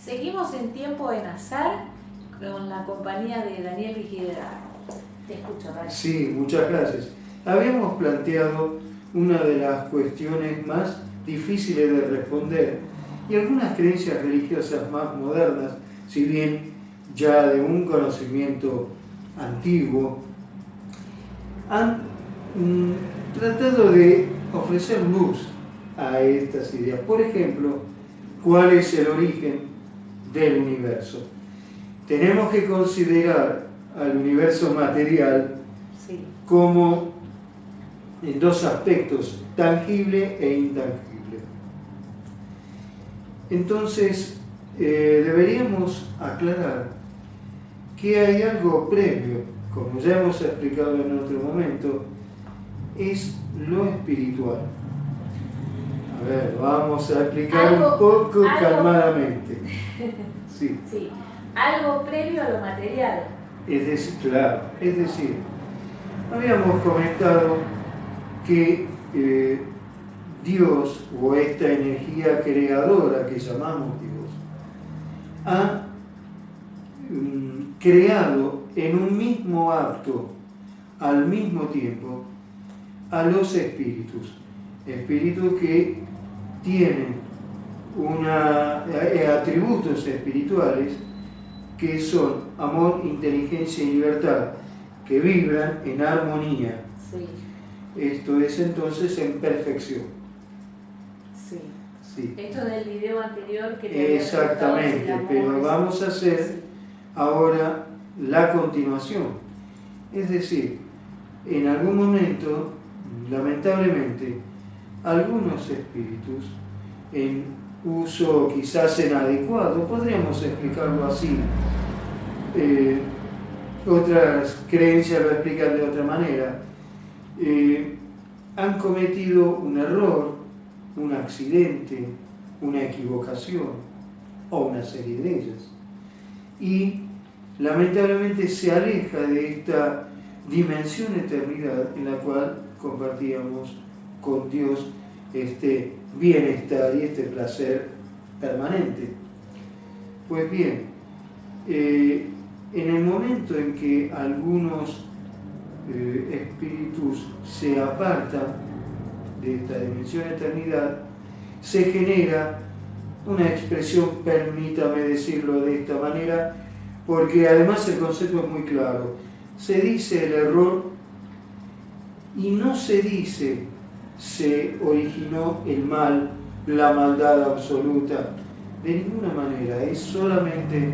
Seguimos en Tiempo en Azar con la compañía de Daniel Vigidera. Te escucho, Daniel. Sí, muchas gracias. Habíamos planteado una de las cuestiones más difíciles de responder y algunas creencias religiosas más modernas, si bien ya de un conocimiento antiguo, han tratado de ofrecer luz a estas ideas. Por ejemplo, ¿cuál es el origen del universo? Tenemos que considerar al universo material como en dos aspectos, tangible e intangible. Entonces, deberíamos aclarar que hay algo previo, como ya hemos explicado en otro momento, es lo espiritual. A ver, vamos a explicar un poco calmadamente. Sí. Sí, algo previo a lo material. Es decir, claro, es decir, habíamos comentado que Dios, o esta energía creadora que llamamos Dios, ha creado en un mismo acto, al mismo tiempo, a los espíritus que tienen atributos espirituales que son amor, inteligencia y libertad, que vibran en armonía. Sí. Esto es entonces en perfección. Sí. Sí. Esto del video anterior que te exactamente, pero vamos a hacer ahora la continuación. Es decir, en algún momento, lamentablemente, algunos espíritus, en uso quizás inadecuado, podríamos explicarlo así, otras creencias lo explican de otra manera, han cometido un error, un accidente, una equivocación o una serie de ellas. Y lamentablemente se aleja de esta dimensión eternidad en la cual compartíamos con Dios este bienestar y este placer permanente. Pues bien, en el momento en que algunos espíritus se apartan de esta dimensión eternidad, se genera una expresión, permítame decirlo de esta manera, porque además el concepto es muy claro. Se dice el error y no se dice se originó el mal, la maldad absoluta, de ninguna manera. Es solamente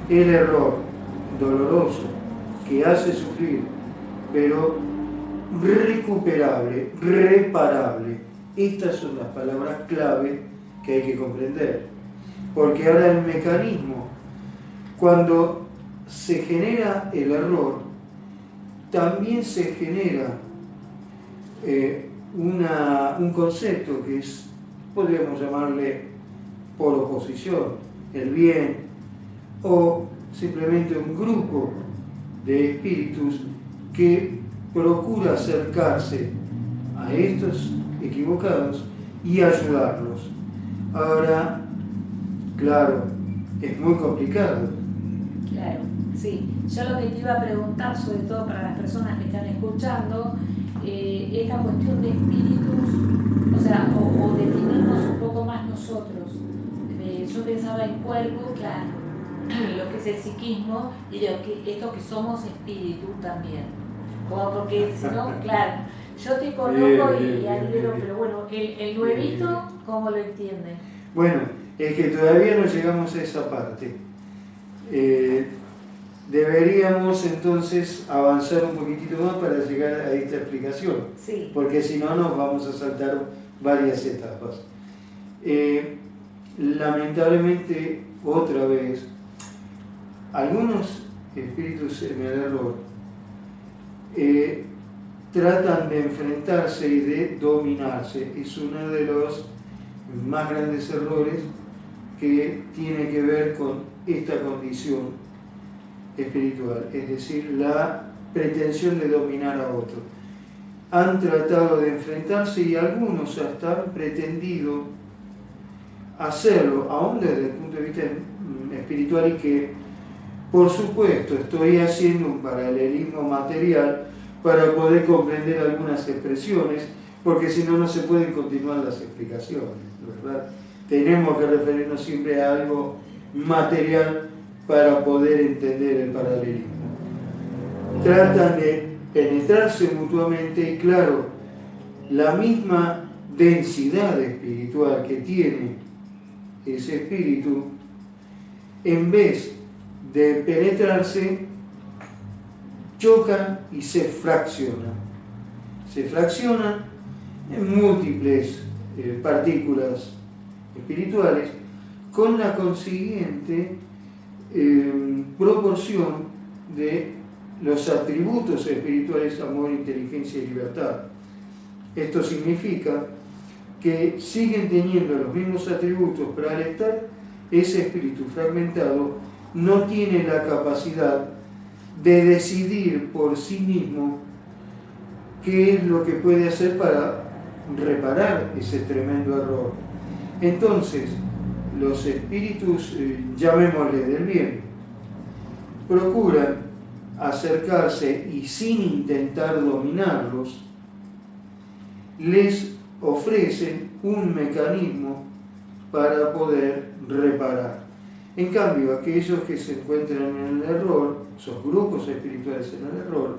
el error doloroso que hace sufrir, pero recuperable, reparable. Estas son las palabras clave que hay que comprender, porque ahora el mecanismo, cuando se genera el error, también se genera un concepto que es, podríamos llamarle por oposición, el bien, o simplemente un grupo de espíritus que procura acercarse a estos equivocados y ayudarlos. Ahora, claro, es muy complicado. Claro, sí. Yo lo que te iba a preguntar, sobre todo para las personas que están escuchando, esta cuestión de espíritus, o sea, o definirnos un poco más nosotros. Yo pensaba en cuerpo, claro, lo que es el psiquismo, y esto que somos espíritu también. Como porque si no, claro, yo te conozco y adhiero, pero bueno, el nuevito, ¿cómo lo entiende? Bueno, es que todavía no llegamos a esa parte. Deberíamos entonces avanzar un poquitito más para llegar a esta explicación, sí. Porque si no nos vamos a saltar varias etapas. Lamentablemente, otra vez, algunos espíritus en el error tratan de enfrentarse y de dominarse. Es uno de los más grandes errores que tiene que ver con esta condición espiritual, es decir, la pretensión de dominar a otro. Han tratado de enfrentarse y algunos hasta han pretendido hacerlo, aún desde el punto de vista espiritual y que, por supuesto, estoy haciendo un paralelismo material para poder comprender algunas expresiones, porque si no, no se pueden continuar las explicaciones, ¿verdad? Tenemos que referirnos siempre a algo material para poder entender el paralelismo. Tratan de penetrarse mutuamente y, claro, la misma densidad espiritual que tiene ese espíritu, en vez de penetrarse, chocan y se fraccionan. Se fraccionan en múltiples partículas espirituales, con la consiguiente proporción de los atributos espirituales: amor, inteligencia y libertad. Esto significa que siguen teniendo los mismos atributos, pero al estar ese espíritu fragmentado, no tiene la capacidad de decidir por sí mismo qué es lo que puede hacer para reparar ese tremendo error. Entonces, los espíritus, llamémosle del bien, procuran acercarse y, sin intentar dominarlos, les ofrecen un mecanismo para poder reparar. En cambio, aquellos que se encuentran en el error, esos grupos espirituales en el error,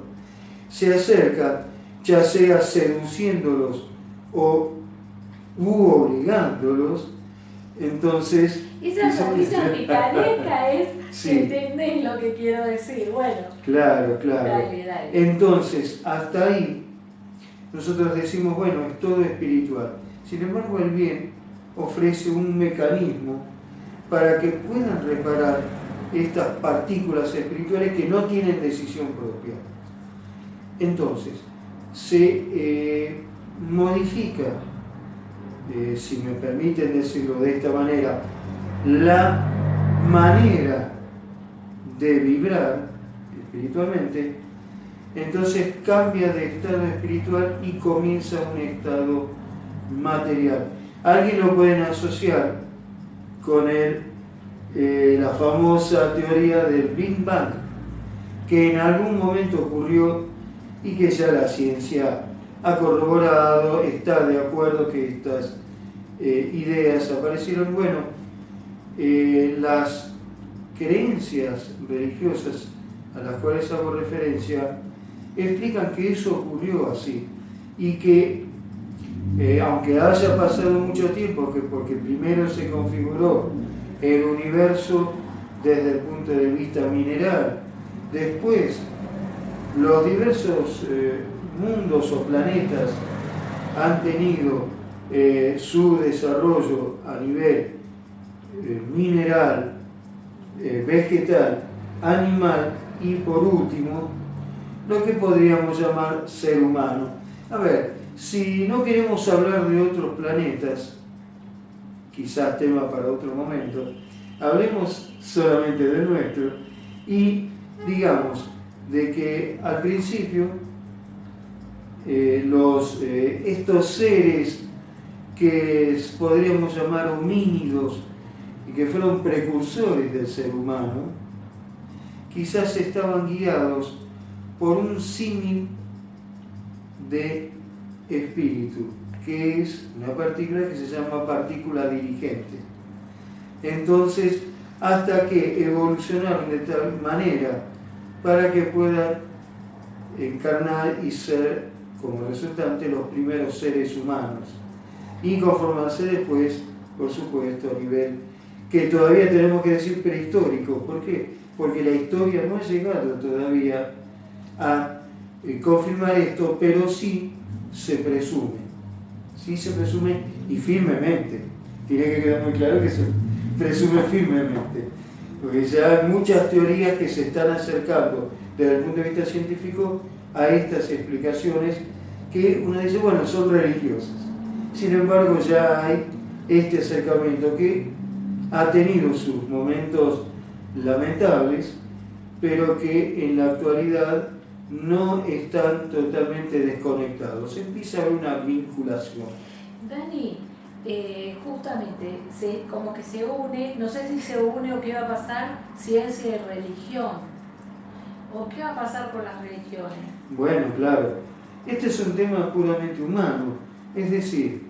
se acercan, ya sea seduciéndolos u obligándolos. Entonces, esa picaresca es, sí. ¿Entendés lo que quiero decir? Bueno, claro. Dale. Entonces, hasta ahí nosotros decimos, bueno, es todo espiritual. Sin embargo, el bien ofrece un mecanismo para que puedan reparar estas partículas espirituales que no tienen decisión propia. Entonces, se modifica, si me permiten decirlo de esta manera, la manera de vibrar espiritualmente. Entonces cambia de estado espiritual y comienza un estado material. Alguien lo pueden asociar con la famosa teoría del Big Bang, que en algún momento ocurrió y que ya la ciencia ha corroborado, está de acuerdo que estas ideas aparecieron. Bueno, las creencias religiosas a las cuales hago referencia explican que eso ocurrió así y que aunque haya pasado mucho tiempo, porque primero se configuró el universo desde el punto de vista mineral, después los diversos mundos o planetas han tenido su desarrollo a nivel mineral, vegetal, animal y, por último, lo que podríamos llamar ser humano. A ver, si no queremos hablar de otros planetas, quizás tema para otro momento, hablemos solamente del nuestro y digamos de que al principio estos seres que podríamos llamar homínidos y que fueron precursores del ser humano, quizás estaban guiados por un símil de espíritu, que es una partícula que se llama partícula dirigente. Entonces, hasta que evolucionaron de tal manera para que puedan encarnar y ser, como resultante, los primeros seres humanos, y conformarse después, por supuesto, a nivel que todavía tenemos que decir prehistórico. ¿Por qué? Porque la historia no ha llegado todavía a confirmar esto, pero sí se presume. Sí se presume, y firmemente. Tiene que quedar muy claro que se presume firmemente. Porque ya hay muchas teorías que se están acercando desde el punto de vista científico a estas explicaciones que uno dice, bueno, son religiosas. Sin embargo, ya hay este acercamiento que ha tenido sus momentos lamentables, pero que en la actualidad no están totalmente desconectados. Empieza a haber una vinculación. Dani, justamente como que se une, no sé si se une o qué va a pasar, ciencia y religión, o qué va a pasar con las religiones. Bueno, claro, este es un tema puramente humano, es decir,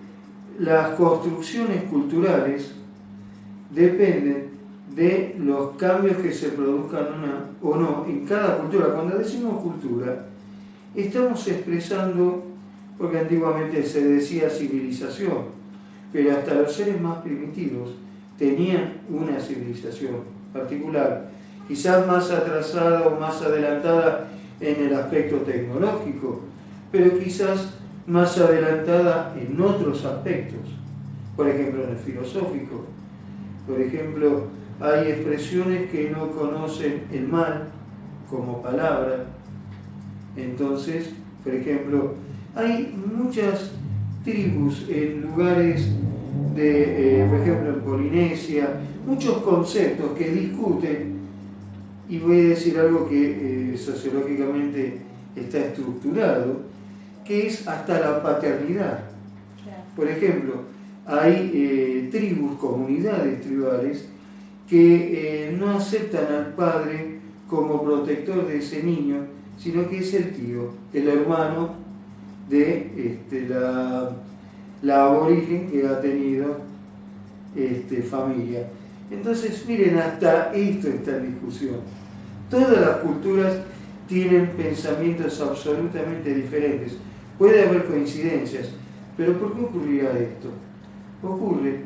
las construcciones culturales dependen de los cambios que se produzcan o no en cada cultura. Cuando decimos cultura, estamos expresando, porque antiguamente se decía civilización, pero hasta los seres más primitivos tenían una civilización particular, quizás más atrasada o más adelantada en el aspecto tecnológico, pero quizás más adelantada en otros aspectos, por ejemplo en el filosófico. Por ejemplo, hay expresiones que no conocen el mal como palabra. Entonces, por ejemplo, hay muchas tribus en lugares por ejemplo en Polinesia, muchos conceptos que discuten, y voy a decir algo que sociológicamente está estructurado, que es hasta la paternidad. Por ejemplo, hay tribus, comunidades tribales, que no aceptan al padre como protector de ese niño, sino que es el tío, el hermano de la aborigen que ha tenido familia. Entonces, miren, hasta esto está en discusión. Todas las culturas tienen pensamientos absolutamente diferentes. Puede haber coincidencias, pero ¿por qué ocurrirá esto? Ocurre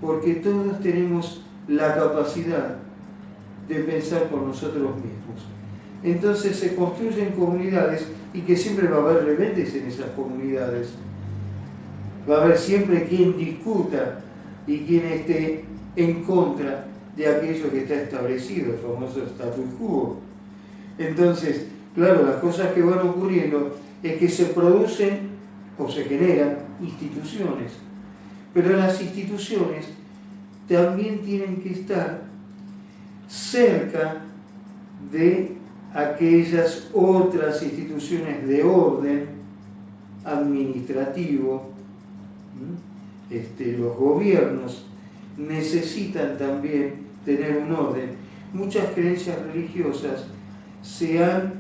porque todos tenemos la capacidad de pensar por nosotros mismos. Entonces se construyen comunidades y que siempre va a haber rebeldes en esas comunidades. Va a haber siempre quien discuta y quien esté en contra de aquello que está establecido, el famoso status quo. Entonces, claro, las cosas que van ocurriendo es que se producen o se generan instituciones, pero las instituciones también tienen que estar cerca de aquellas otras instituciones de orden administrativo. Los gobiernos necesitan también tener un orden. Muchas creencias religiosas se han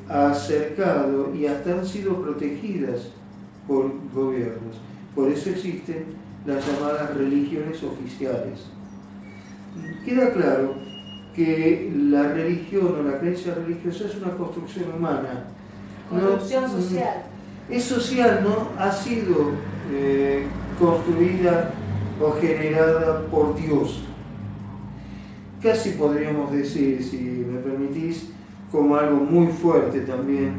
acercado y hasta han sido protegidas por gobiernos. Por eso existen las llamadas religiones oficiales. Queda claro que la religión o la creencia religiosa es una construcción humana. Construcción social. Es social, ¿no? Ha sido construida o generada por Dios. Casi podríamos decir, si me permitís, como algo muy fuerte también,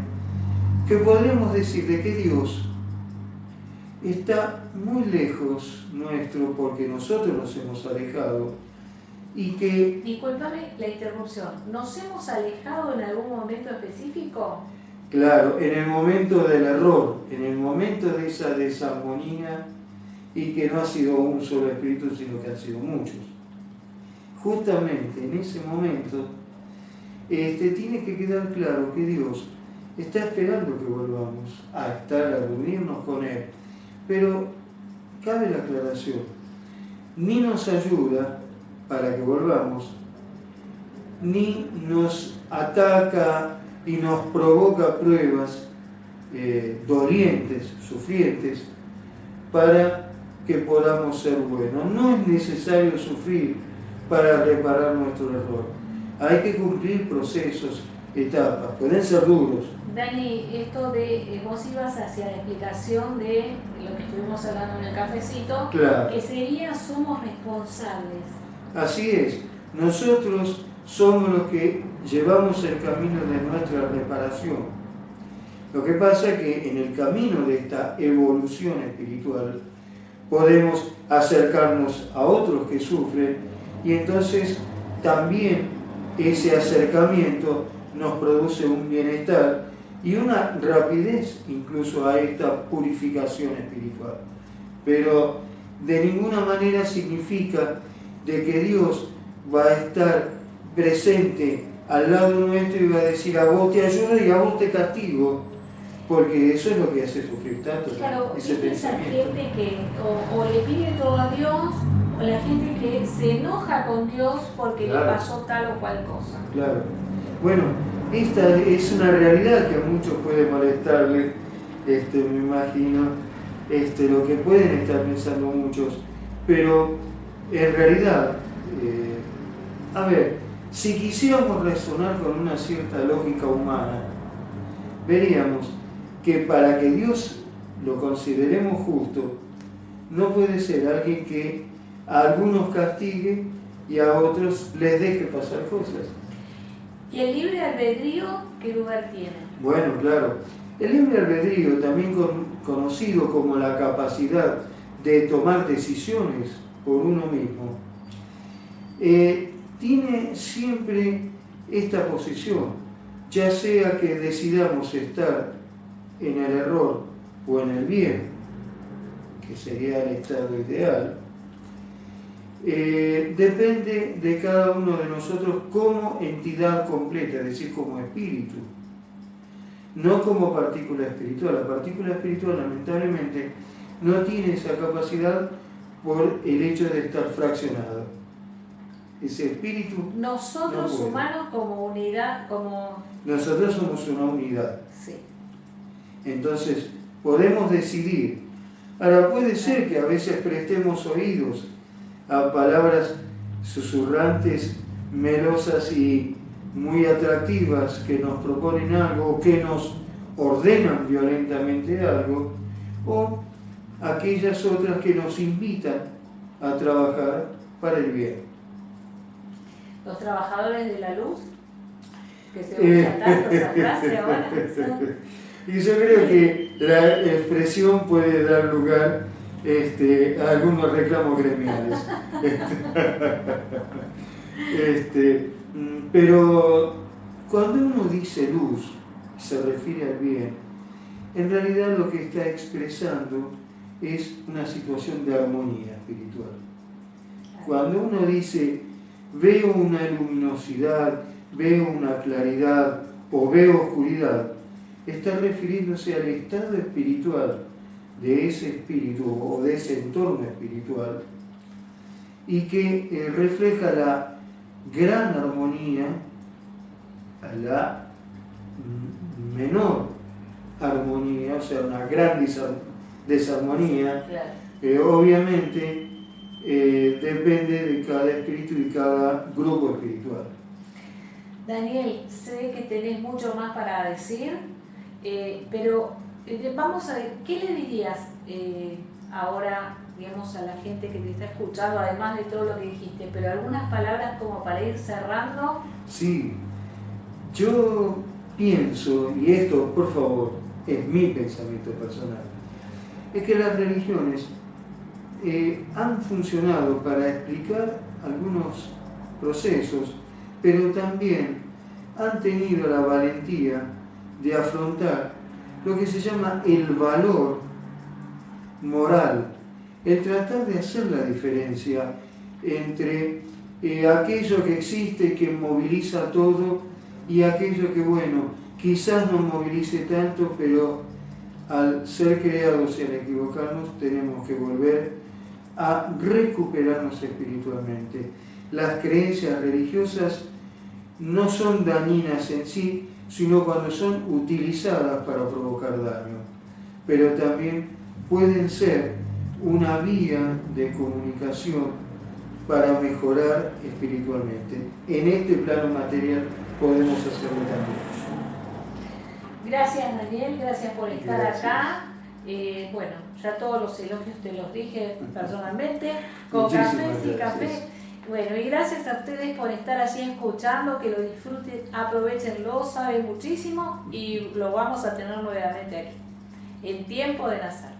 que podríamos decir de que Dios está muy lejos nuestro porque nosotros nos hemos alejado y que... Discúlpame la interrupción, ¿nos hemos alejado en algún momento específico? Claro, en el momento del error, en el momento de esa desarmonía, y que no ha sido un solo espíritu, sino que han sido muchos. Justamente en ese momento tiene que quedar claro que Dios está esperando que volvamos a estar, a reunirnos con Él. Pero cabe la aclaración, ni nos ayuda para que volvamos, ni nos ataca y nos provoca pruebas dolientes, sufrientes, para que podamos ser buenos. No es necesario sufrir para reparar nuestro error. Hay que cumplir procesos, etapas, pueden ser duros. Dani, esto de vos ibas hacia la explicación de lo que estuvimos hablando en el cafecito, claro, que sería somos responsables. Así es, nosotros somos los que llevamos el camino de nuestra reparación. Lo que pasa es que en el camino de esta evolución espiritual podemos acercarnos a otros que sufren y entonces también ese acercamiento nos produce un bienestar y una rapidez incluso a esta purificación espiritual. Pero de ninguna manera significa de que Dios va a estar presente al lado nuestro y va a decir a vos te ayudo y a vos te castigo. porque eso es lo que hace sufrir tanto. Claro, ese esa pensamiento. gente que o le pide todo a Dios, o la gente que se enoja con Dios porque Claro. le pasó tal o cual cosa. Claro. Bueno, esta es una realidad que a muchos puede molestarle, me imagino, lo que pueden estar pensando muchos, pero en realidad, a ver, si quisiéramos razonar con una cierta lógica humana, veríamos que para que Dios lo consideremos justo, no puede ser alguien que a algunos castigue y a otros les deje pasar cosas. ¿Y el libre albedrío qué lugar tiene? Bueno, claro. El libre albedrío, también conocido como la capacidad de tomar decisiones por uno mismo, tiene siempre esta posición, ya sea que decidamos estar en el error o en el bien, que sería el estado ideal, depende de cada uno de nosotros como entidad completa, es decir, como espíritu, no como partícula espiritual. La partícula espiritual, lamentablemente, no tiene esa capacidad por el hecho de estar fraccionado. Ese espíritu Nosotros no puede. humanos como unidad, como... Nosotros somos una unidad. Sí. Entonces, podemos decidir. Ahora, puede ser que a veces prestemos oídos a palabras susurrantes, melosas y muy atractivas que nos proponen algo o que nos ordenan violentamente algo, o aquellas otras que nos invitan a trabajar para el bien. Los trabajadores de la luz, que se usa tanto esa frase ahora. Y yo creo que la expresión puede dar lugar a algunos reclamos gremiales. Pero cuando uno dice luz, se refiere al bien, en realidad lo que está expresando es una situación de armonía espiritual. Cuando uno dice, veo una luminosidad, veo una claridad o veo oscuridad, está refiriéndose al estado espiritual de ese espíritu o de ese entorno espiritual y que refleja la gran armonía a la menor armonía, o sea, una gran desarmonía. Claro. Obviamente depende de cada espíritu y cada grupo espiritual. Daniel, sé que tenés mucho más para decir, pero vamos a ver, ¿qué le dirías ahora, digamos, a la gente que te está escuchando, además de todo lo que dijiste, pero algunas palabras como para ir cerrando? Sí, yo pienso, y esto, por favor, es mi pensamiento personal, es que las religiones han funcionado para explicar algunos procesos, pero también han tenido la valentía de afrontar lo que se llama el valor moral, el tratar de hacer la diferencia entre aquello que existe, que moviliza todo, y aquello que, bueno, quizás no movilice tanto, pero al ser creados y al equivocarnos tenemos que volver a recuperarnos espiritualmente. Las creencias religiosas no son dañinas en sí, sino cuando son utilizadas para provocar daño, pero también pueden ser una vía de comunicación para mejorar espiritualmente. En este plano material podemos hacerlo también. Gracias, Daniel, gracias por estar Gracias. acá. Bueno, ya todos los elogios te los dije personalmente, con Muchísimas café, sin gracias. café. Bueno, y gracias a ustedes por estar allí escuchando, que lo disfruten, aprovechenlo, saben muchísimo y lo vamos a tener nuevamente aquí, en Tiempo de Nacer.